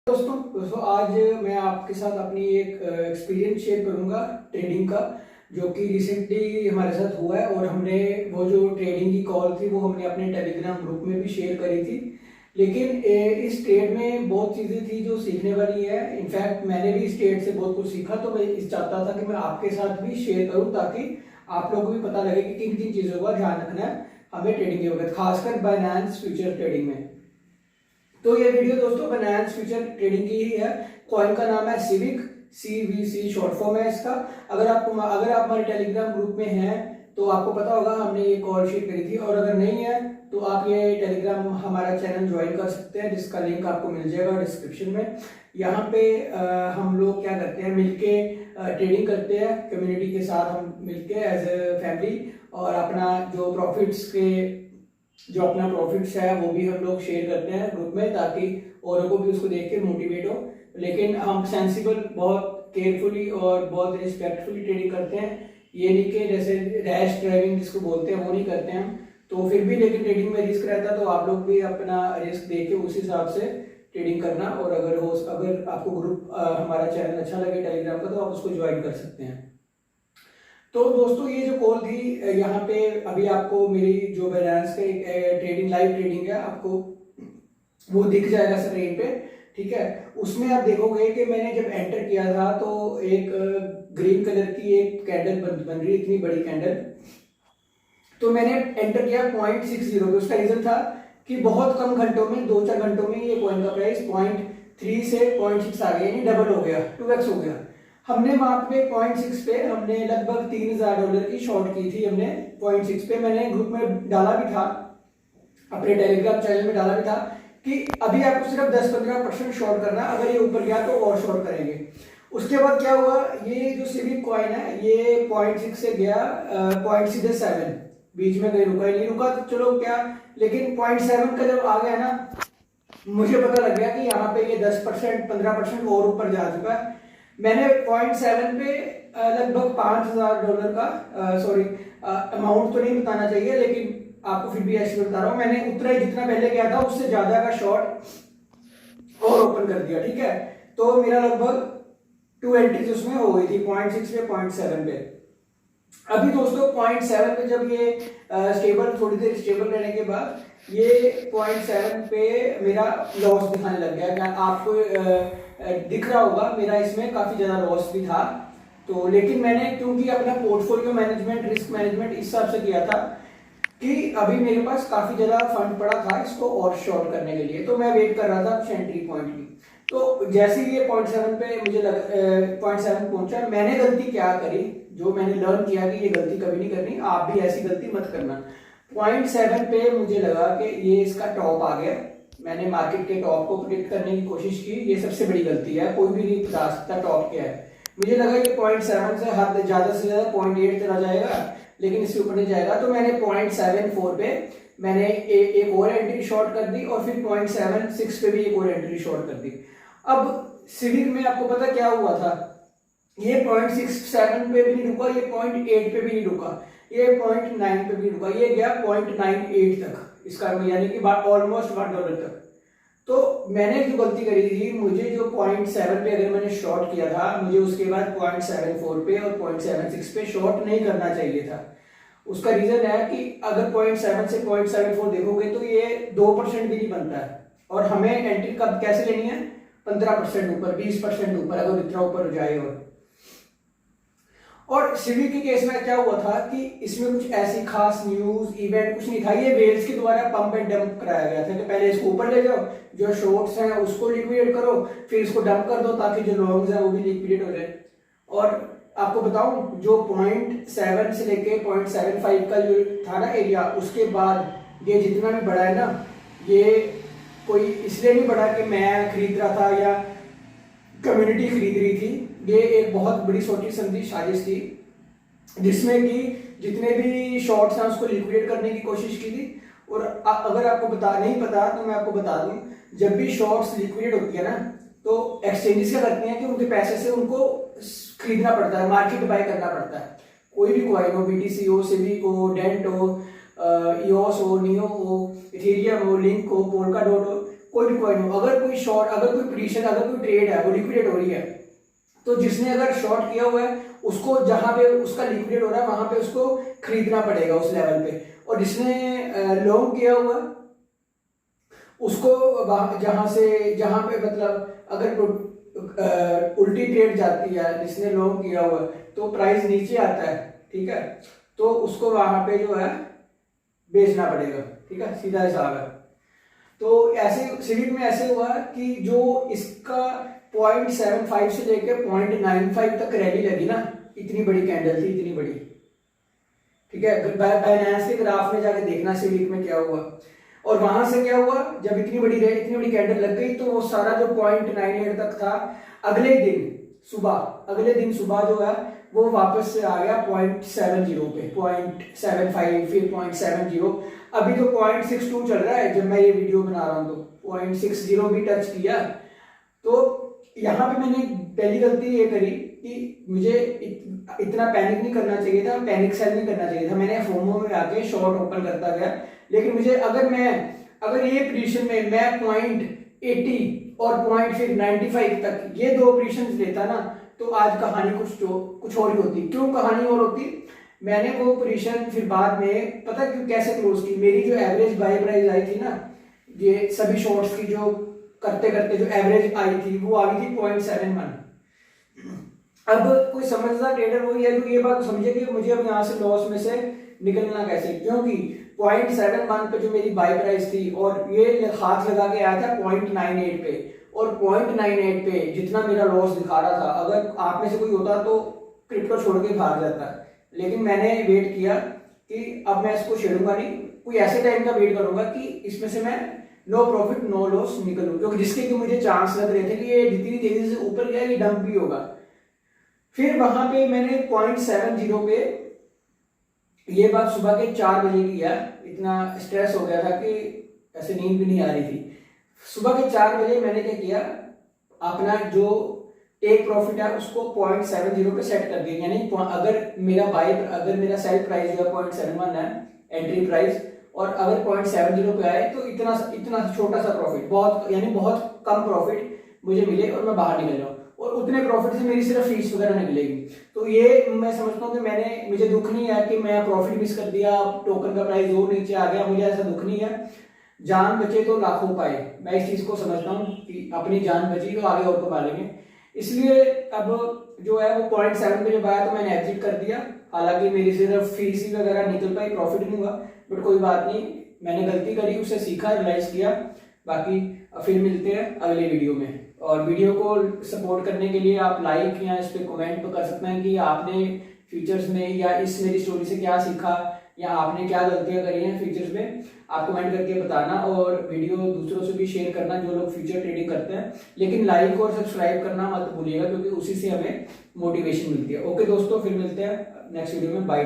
दोस्तों आज मैं आपके साथ अपनी एक एक्सपीरियंस शेयर करूंगा ट्रेडिंग का, जो कि रिसेंटली हमारे साथ हुआ है। और हमने वो जो ट्रेडिंग की कॉल थी वो हमने अपने टेलीग्राम ग्रुप में भी शेयर करी थी। लेकिन इस ट्रेड में बहुत चीज़ें थी जो सीखने वाली है। इनफैक्ट मैंने भी इस ट्रेड से बहुत कुछ सीखा, तो मैं इस चाहता था कि मैं आपके साथ भी शेयर करूँ ताकि आप लोगों को भी पता लगे कि किन किन चीज़ों का ध्यान रखना है हमें ट्रेडिंग के वक्त, खासकर बाइनेंस फ्यूचर ट्रेडिंग में। तो ये वीडियो दोस्तों बाइनेंस फ्यूचर ट्रेडिंग की ही है। कॉइन का नाम है सिविक, CVC शॉर्ट फॉर्म है इसका। अगर आप हमारे टेलीग्राम ग्रुप में हैं तो आपको पता होगा हमने ये कॉल शीट करी थी, और अगर नहीं है तो आप ये टेलीग्राम हमारा चैनल ज्वाइन कर सकते हैं, जिसका लिंक आपको मिल जाएगा डिस्क्रिप्शन में। यहाँ पे हम लोग क्या करते हैं, मिलके ट्रेडिंग करते हैं कम्युनिटी के साथ, हम मिलके एज ए फैमिली, और अपना जो अपना प्रॉफिट्स है वो भी हम लोग शेयर करते हैं ग्रुप में, ताकि औरों को भी उसको देख के मोटिवेट हो। लेकिन हम सेंसिबल, बहुत केयरफुली और बहुत रिस्पेक्टफुली ट्रेडिंग करते हैं। ये नहीं कि जैसे रैश ड्राइविंग जिसको बोलते हैं वो नहीं करते हैं हम। तो फिर भी लेकिन ट्रेडिंग में रिस्क रहता है, तो आप लोग भी अपना रिस्क देख के उस हिसाब से ट्रेडिंग करना। और अगर आपको ग्रुप हमारा चैनल अच्छा लगे टेलीग्राम का, तो आप उसको ज्वाइन कर सकते हैं। तो दोस्तों ये जो कॉल थी, यहाँ पे अभी आपको मेरी जो बाइनेंस का एक ट्रेडिंग, लाइव ट्रेडिंग है, आपको वो दिख जाएगा स्क्रीन पे, ठीक है। उसमें आप देखोगे कि मैंने जब एंटर किया था तो एक ग्रीन कलर की एक कैंडल बन रही, इतनी बड़ी कैंडल। तो मैंने एंटर किया 0.60 पे। उसका रीजन था कि बहुत कम घंटों में, 2-4 घंटों में ये कॉइन का प्राइस 0.3 से 0.6 आ गया, यानी डबल हो गया, 2x हो गया। हमने वहां पे 0.6 पे हमने लगभग $3000 की शॉर्ट की थी हमने 0.6 पे। मैंने ग्रुप में डाला भी था, अपने टेलीग्राम चैनल में डाला भी था कि अभी आपको सिर्फ 10-15% शॉर्ट करना, अगर ये ऊपर गया तो और शॉर्ट करेंगे। उसके बाद क्या हुआ, ये जो सिविक कॉइन है ये 0.6 से गया 0.7, बीच में कहीं रुका ही नहीं, रुका तो चलो क्या, लेकिन 0.7 का जब आ गया ना, मुझे पता लग गया कि यहाँ पे ये 10% 15% और ऊपर जा चुका है। मैंने 0.7 पे लगभग $5000 का अमाउंट तो नहीं बताना चाहिए, लेकिन आपको फिर भी ऐसे बता रहा हूँ, मैंने उतना ही जितना पहले गया था उससे ज्यादा का शॉर्ट और ओपन कर दिया, ठीक है। तो मेरा लगभग 2 एंट्रीज उसमें हो गई थी 0.6 पे 0.7 पे। अभी दोस्तों 0.7 पे जब ये थोड़ी देर स्टेबल रहने के बाद ये 0.7 पे मेरा लॉस दिखाने लग गया। आपको दिख रहा होगा मेरा इसमें काफी ज्यादा लॉस भी था। तो लेकिन मैंने क्योंकि अपना पोर्टफोलियो मैनेजमेंट, रिस्क मैनेजमेंट इस हिसाब से किया था कि अभी मेरे पास काफी ज्यादा फंड पड़ा था इसको और शॉर्ट करने के लिए, तो मैं वेट कर रहा था एंट्री पॉइंट की। तो जैसे ही ये 0.7 पे मुझे 0.7 पहुंचा, मैंने गलती क्या करी, जो मैंने लर्न किया कि ये गलती कभी नहीं करनी, आप भी ऐसी गलती मत करना। 0.7 पे मुझे लगा कि ये इसका टॉप आ गया, मैंने मार्केट के टॉप को प्रेडिक्ट करने की कोशिश की। ये सबसे बड़ी गलती है, कोई भी नहीं बता सकता टॉप क्या है। मुझे लगा ये 0.7 से हद ज्यादा से ज्यादा 0.8 चला जाएगा, लेकिन इससे ऊपर नहीं जाएगा। तो मैंने 0.74 पे मैंने एक और एंट्री शॉर्ट कर दी, और फिर 0.76 पे भी एक और एंट्री शॉर्ट कर दी। अब सिविक में आपको पता क्या हुआ था, ये 0.67 पे भी नहीं रुका, ये 0.8 पे भी नहीं रुका, ये 0.9 पे भी रुका, ये गया 0.98 तक, इसका यानी कि ऑलमोस्ट $1 तक। तो मैंने जो गलती करी थी, मुझे जो 0.7 पे अगर मैंने शॉर्ट किया था, मुझे उसके बाद 0.74 पे और 0.76 पे शॉर्ट नहीं करना चाहिए था। उसका रीजन है कि अगर 0.7 से 0.74 देखोगे तो ये 2% भी नहीं बनता है, और हमें एंट्री कब कैसे लेनी है, 15% ऊपर, 20% ऊपर, अगर इतना ऊपर जाए। और सिविक के केस में क्या हुआ था कि इसमें कुछ ऐसी खास न्यूज इवेंट कुछ नहीं था, ये वेल्स के द्वारा पंप एंड डंप कराया गया था कि पहले इसको ऊपर ले जाओ, जो शॉर्ट्स हैं उसको लिक्विडेट करो, फिर इसको डंप कर दो ताकि जो लॉन्ग्स हैं वो भी लिक्विडेट हो जाए। और आपको बताऊं, जो 0.7 से लेके 0.75 का जो था ना एरिया, उसके बाद ये जितना भी बढ़ा है ना, ये कोई इसलिए नहीं बढ़ा कि मैं खरीद रहा था या कम्युनिटी खरीद रही थी। ये एक बहुत बड़ी सोची समझी साजिश थी, जिसमें कि जितने भी शॉर्ट्स हैं उसको लिक्विडेट करने की कोशिश की थी। और अगर आपको नहीं पता तो मैं आपको बता दूं, जब भी शॉर्ट्स लिक्विडेट होती है ना, तो एक्सचेंजेस क्या करती हैं कि उनके पैसे से उनको खरीदना पड़ता है, मार्केट बाय करना पड़ता है। कोई भी कॉइन हो, BTC हो, सिविक हो, डेंट हो, EOS हो, नियो हो, इथेरियम हो, लिंक हो, पोल्का डॉट हो, कोई भी कॉइन हो, अगर कोई शॉर्ट, अगर कोई पोजीशन, अगर कोई ट्रेड है वो लिक्विडेट हो रही है, तो जिसने अगर शॉर्ट किया हुआ है उसको जहां पे उसका लिक्विडेट हो रहा है वहां पे उसको खरीदना पड़ेगा उस लेवल पे, और जिसने लॉन्ग किया हुआ उसको जहां पे मतलब अगर उल्टी ट्रेड जाती है, जिसने लॉन्ग किया हुआ तो प्राइस नीचे आता है, ठीक है, तो उसको वहां पे जो है बेचना पड़ेगा, ठीक है, सीधा हिसाब है। तो ऐसे सिविक में ऐसे हुआ कि जो इसका 0.75 से लेकर 0.95 तक रैली लगी ना, इतनी बड़ी कैंडल थी, इतनी बड़ी, ठीक है, बाइनेंस के ग्राफ में जाके देखना सिविक में क्या हुआ। और वहां से क्या हुआ, जब इतनी बड़ी कैंडल लग गई तो वो सारा जो 0.98 तक था, अगले दिन सुबह जो है वो वापस से आ गया 0.70 पे, 0.75, फिर 0.70, अभी तो 0.62 चल रहा है जब मैं ये वीडियो बना रहा हूं, तो 0.60 भी टच किया। तो यहाँ पे मैंने पहली गलती ये करी कि मुझे इतना पैनिक नहीं करना चाहिए था, पैनिक सेल नहीं करना चाहिए था, मैंने फोमो में आके शॉर्ट ओपन करता गया। लेकिन मुझे अगर ये पोजीशन में मैं 0.80 और 0.95 तक ये दो पोजीशंस लेता ना, तो आज कहानी कुछ और ही होती। क्यों कहानी और होती, मैंने वो पोजीशन फिर बाद में पता क्यों कैसे क्लोज की, मेरी जो एवरेज बाय प्राइस आई थी ना, ये सभी शॉर्ट्स की जो करते करते जो एवरेज आई थी वो आ गई थी 0.71। अब कोई समझदार ट्रेडर वही है तो ये बात समझे कि मुझे अब यहाँ से लॉस में से निकलना कैसे, क्योंकि 0.71 पे जो मेरी बाय प्राइस थी और ये हाथ लगा के आया था 0.98 पे, और 0.98 पे जितना मेरा लॉस दिखा रहा था, अगर आप में से कोई होता तो क्रिप्टो छोड़ के भाग जाता, लेकिन मैंने वेट किया कि अब मैं इसको छेड़ूंगा नहीं, कोई ऐसे टाइम का वेट करूंगा कि इसमें से मैं नो प्रॉफिट नो लॉस निकलूं, क्योंकि जिसके कि मुझे चांस लग रहे थे कि ये जितनी तेजी से ऊपर गया ये डंप भी होगा। फिर वहां पे मैंने 0.70 पे, ये बात सुबह के 4 बजे की है, इतना स्ट्रेस हो गया था कि ऐसे नींद भी नहीं आ रही थी। सुबह के 4 बजे मैंने क्या किया, अपना जो टेक प्रॉफिट है उसको 0.70 पे सेट कर दिया, यानी अगर मेरा सेल प्राइस जो है 0.71 है एंट्री प्राइस, और अगर 0.70 पे आए तो इतना छोटा सा प्रॉफिट, बहुत कम प्रॉफिट मुझे मिले और मैं बाहर निकल जाऊं, और उतने प्रॉफिट से मेरी सिर्फ फीस वगैरह निकलेगी। तो ये मैं समझता हूँ कि मुझे दुख नहीं है कि मैं प्रॉफिट मिस कर दिया, टोकन का प्राइस और नीचे आ गया, मुझे ऐसा दुख नहीं है। जान बचे तो लाखों पाए, मैं इस चीज को समझता हूँ कि अपनी जान बची तो आगे और कमा लेंगे। इसलिए अब जो है वो 0.7 पे जब आया तो मैंने एग्जिट कर दिया, हालांकि मेरी सिर्फ फीस ही वगैरह निकल पाई, प्रॉफिट नहीं हुआ, बट कोई बात नहीं, मैंने गलती करी, उससे सीखा, रियलाइज किया। बाकी फिर मिलते हैं अगले वीडियो में, और वीडियो को सपोर्ट करने के लिए आप लाइक या इस पे कमेंट कर सकते हैं कि आपने फ्यूचर्स में या इस मेरी स्टोरी से क्या सीखा, या आपने क्या गलतियां करी हैं फ्यूचर्स में, आप कमेंट करके बताना, और वीडियो दूसरों से भी शेयर करना जो लोग फ्यूचर ट्रेडिंग करते हैं। लेकिन लाइक और सब्सक्राइब करना मत भूलिएगा, क्योंकि उसी से हमें मोटिवेशन मिलती है। ओके दोस्तों, फिर मिलते हैं नेक्स्ट वीडियो में, बाय।